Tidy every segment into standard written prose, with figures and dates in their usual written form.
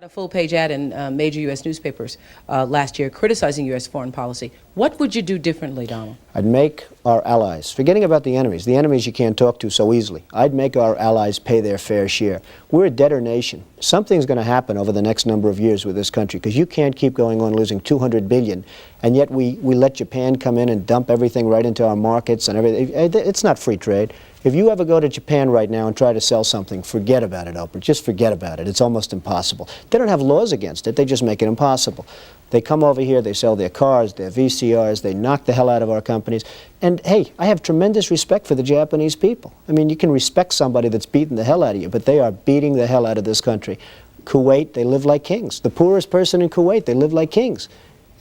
A full-page ad in major U.S. newspapers last year criticizing U.S. foreign policy. What would you do differently, Donald? I'd make our allies, forgetting about the enemies you can't talk to so easily, I'd make our allies pay their fair share. We're a debtor nation. Something's going to happen over the next number of years with this country, because you can't keep going on losing $200 billion, and yet we let Japan come in and dump everything right into our markets and everything. It's not free trade. If you ever go to Japan right now and try to sell something, forget about it, Oprah. Just forget about it. It's almost impossible. They don't have laws against it. They just make it impossible. They come over here, they sell their cars, their VCRs, they knock the hell out of our companies. And hey, I have tremendous respect for the Japanese people. I mean, you can respect somebody that's beating the hell out of you, but they are beating the hell out of this country. Kuwait, they live like kings. The poorest person in Kuwait, they live like kings.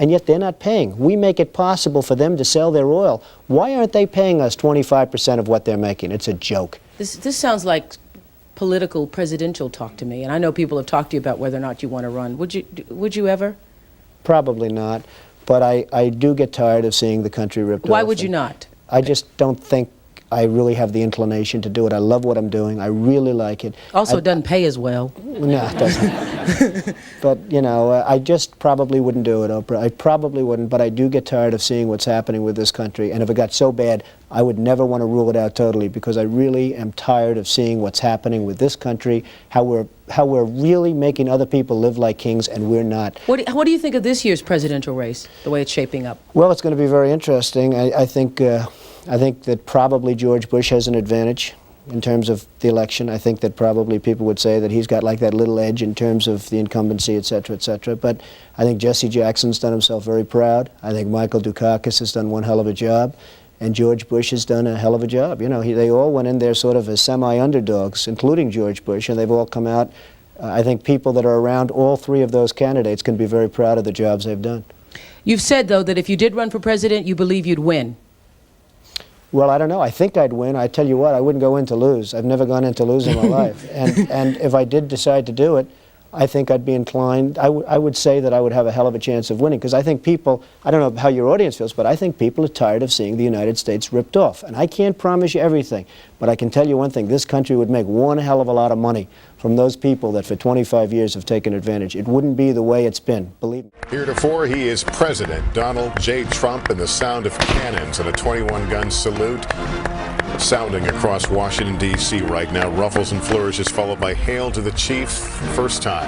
And yet they're not paying. We make it possible for them to sell their oil. Why aren't they paying us 25% of what they're making? It's a joke. This sounds like political presidential talk to me, and I know people have talked to you about whether or not you want to run. Would you ever? Probably not, but I do get tired of seeing the country ripped off. Why would you not? I just don't think I really have the inclination to do it. I love what I'm doing. I really like it. Also, it doesn't pay as well. No, it doesn't. But, you know, I just probably wouldn't do it, Oprah. I probably wouldn't, but I do get tired of seeing what's happening with this country. And if it got so bad, I would never want to rule it out totally, because I really am tired of seeing what's happening with this country, how we're really making other people live like kings, and we're not. What do you think of this year's presidential race, the way it's shaping up? Well, it's going to be very interesting. I think that probably George Bush has an advantage in terms of the election. I think that probably people would say that he's got like that little edge in terms of the incumbency, et cetera, et cetera. But I think Jesse Jackson's done himself very proud. I think Michael Dukakis has done one hell of a job. And George Bush has done a hell of a job. You know, they all went in there sort of as semi-underdogs, including George Bush, and they've all come out. I think people that are around all three of those candidates can be very proud of the jobs they've done. You've said, though, that if you did run for president, you believe you'd win. Well, I don't know. I think I'd win. I tell you what, I wouldn't go in to lose. I've never gone in to lose in my life. And if I did decide to do it, I think I'd be inclined, I would say that I would have a hell of a chance of winning, because I think people, I don't know how your audience feels, but I think people are tired of seeing the United States ripped off. And I can't promise you everything, but I can tell you one thing: this country would make one hell of a lot of money from those people that for 25 years have taken advantage. It wouldn't be the way it's been, believe me. Heretofore, he is President Donald J. Trump, and the sound of cannons and a 21-gun salute sounding across Washington, D.C. right now. Ruffles and flourishes followed by Hail to the Chief. First time.